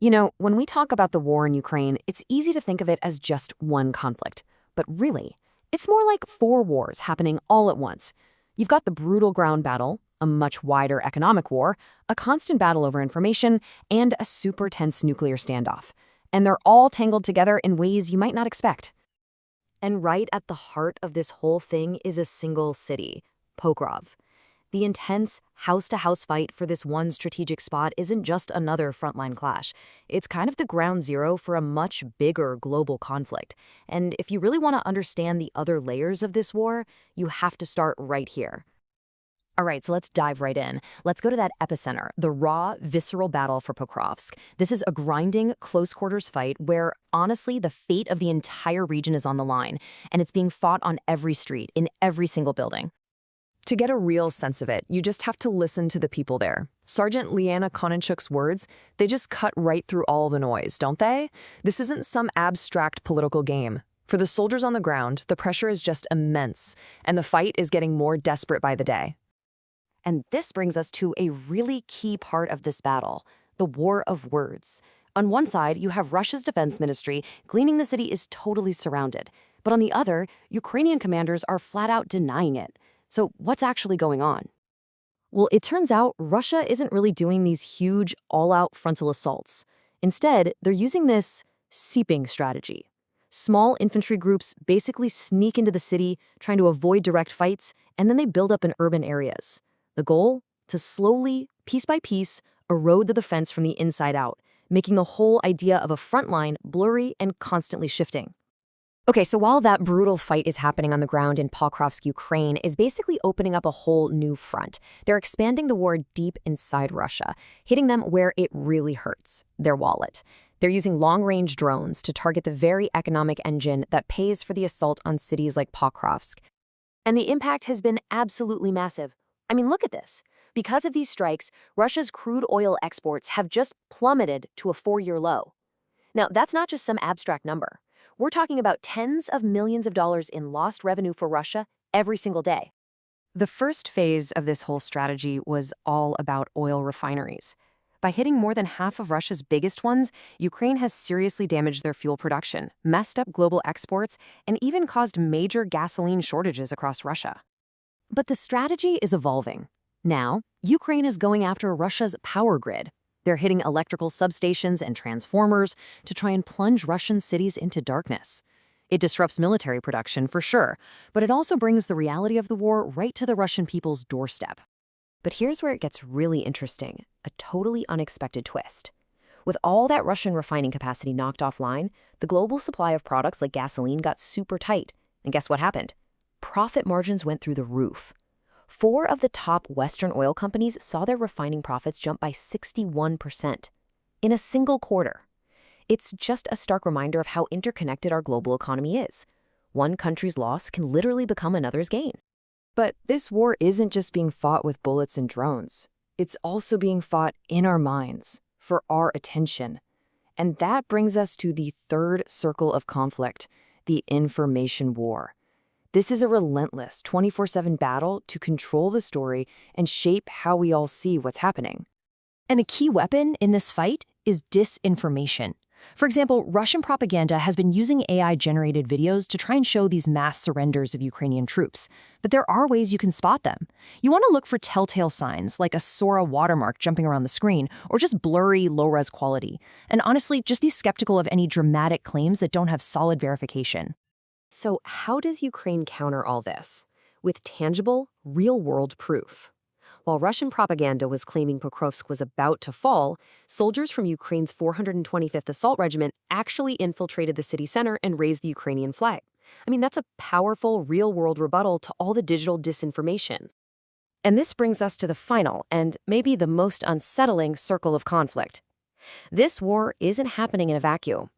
You know, when we talk about the war in Ukraine, it's easy to think of it as just one conflict. But really, it's more like four wars happening all at once. You've got the brutal ground battle, a much wider economic war, a constant battle over information, and a super tense nuclear standoff. And they're all tangled together in ways you might not expect. And right at the heart of this whole thing is a single city, Pokrovsk. The intense house-to-house fight for this one strategic spot isn't just another frontline clash. It's kind of the ground zero for a much bigger global conflict. And if you really want to understand the other layers of this war, you have to start right here. All right, so let's dive right in. Let's go to that epicenter, the raw, visceral battle for Pokrovsk. This is a grinding, close-quarters fight where, honestly, the fate of the entire region is on the line, and it's being fought on every street, in every single building. To get a real sense of it, you just have to listen to the people there. Sergeant Liana Kononchuk's words, they just cut right through all the noise, don't they? This isn't some abstract political game. For the soldiers on the ground, the pressure is just immense, and the fight is getting more desperate by the day. And this brings us to a really key part of this battle, the war of words. On one side, you have Russia's defense ministry claiming the city is totally surrounded. But on the other, Ukrainian commanders are flat out denying it. So what's actually going on? Well, it turns out Russia isn't really doing these huge, all-out frontal assaults. Instead, they're using this seeping strategy. Small infantry groups basically sneak into the city, trying to avoid direct fights, and then they build up in urban areas. The goal? To slowly, piece by piece, erode the defense from the inside out, making the whole idea of a front line blurry and constantly shifting. Okay, so while that brutal fight is happening on the ground in Pokrovsk, Ukraine is basically opening up a whole new front. They're expanding the war deep inside Russia, hitting them where it really hurts, their wallet. They're using long-range drones to target the very economic engine that pays for the assault on cities like Pokrovsk. And the impact has been absolutely massive. I mean, look at this. Because of these strikes, Russia's crude oil exports have just plummeted to a 4-year low. Now, that's not just some abstract number. We're talking about tens of millions of dollars in lost revenue for Russia every single day. The first phase of this whole strategy was all about oil refineries. By hitting more than half of Russia's biggest ones, Ukraine has seriously damaged their fuel production, messed up global exports, and even caused major gasoline shortages across Russia. But the strategy is evolving. Now, Ukraine is going after Russia's power grid. They're hitting electrical substations and transformers to try and plunge Russian cities into darkness. It disrupts military production for sure, but it also brings the reality of the war right to the Russian people's doorstep. But here's where it gets really interesting, a totally unexpected twist. With all that Russian refining capacity knocked offline, the global supply of products like gasoline got super tight. And guess what happened? Profit margins went through the roof. 4 of the top Western oil companies saw their refining profits jump by 61% in a single quarter. It's just a stark reminder of how interconnected our global economy is. One country's loss can literally become another's gain. But this war isn't just being fought with bullets and drones. It's also being fought in our minds, for our attention. And that brings us to the third circle of conflict, the information war. This is a relentless 24/7 battle to control the story and shape how we all see what's happening. And a key weapon in this fight is disinformation. For example, Russian propaganda has been using AI-generated videos to try and show these mass surrenders of Ukrainian troops. But there are ways you can spot them. You want to look for telltale signs, like a Sora watermark jumping around the screen, or just blurry, low-res quality. And honestly, just be skeptical of any dramatic claims that don't have solid verification. So how does Ukraine counter all this? With tangible, real-world proof. While Russian propaganda was claiming Pokrovsk was about to fall, soldiers from Ukraine's 425th Assault Regiment actually infiltrated the city center and raised the Ukrainian flag. I mean, that's a powerful, real-world rebuttal to all the digital disinformation. And this brings us to the final, and maybe the most unsettling circle of conflict. This war isn't happening in a vacuum.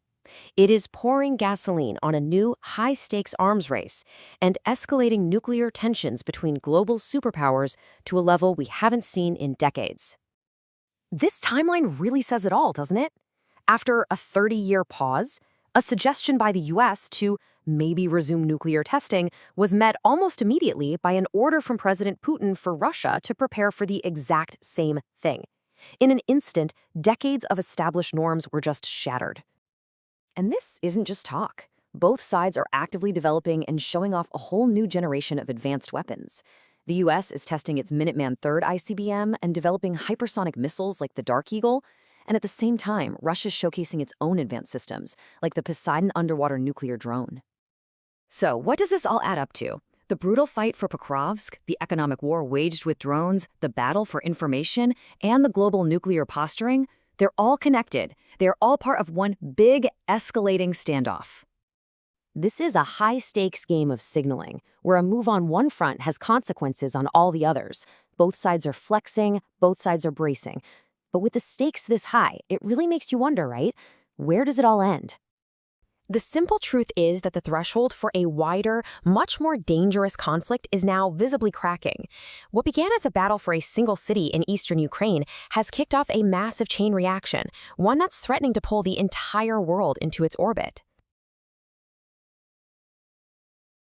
It is pouring gasoline on a new high-stakes arms race and escalating nuclear tensions between global superpowers to a level we haven't seen in decades. This timeline really says it all, doesn't it? After a 30-year pause, a suggestion by the US to maybe resume nuclear testing was met almost immediately by an order from President Putin for Russia to prepare for the exact same thing. In an instant, decades of established norms were just shattered. And this isn't just talk. Both sides are actively developing and showing off a whole new generation of advanced weapons. The US is testing its Minuteman III ICBM and developing hypersonic missiles like the Dark Eagle, and at the same time, Russia's showcasing its own advanced systems, like the Poseidon underwater nuclear drone. So, what does this all add up to? The brutal fight for Pokrovsk, the economic war waged with drones, the battle for information, and the global nuclear posturing, they're all connected. They're all part of one big, escalating standoff. This is a high-stakes game of signaling, where a move on one front has consequences on all the others. Both sides are flexing, both sides are bracing. But with the stakes this high, it really makes you wonder, right? Where does it all end? The simple truth is that the threshold for a wider, much more dangerous conflict is now visibly cracking. What began as a battle for a single city in eastern Ukraine has kicked off a massive chain reaction, one that's threatening to pull the entire world into its orbit.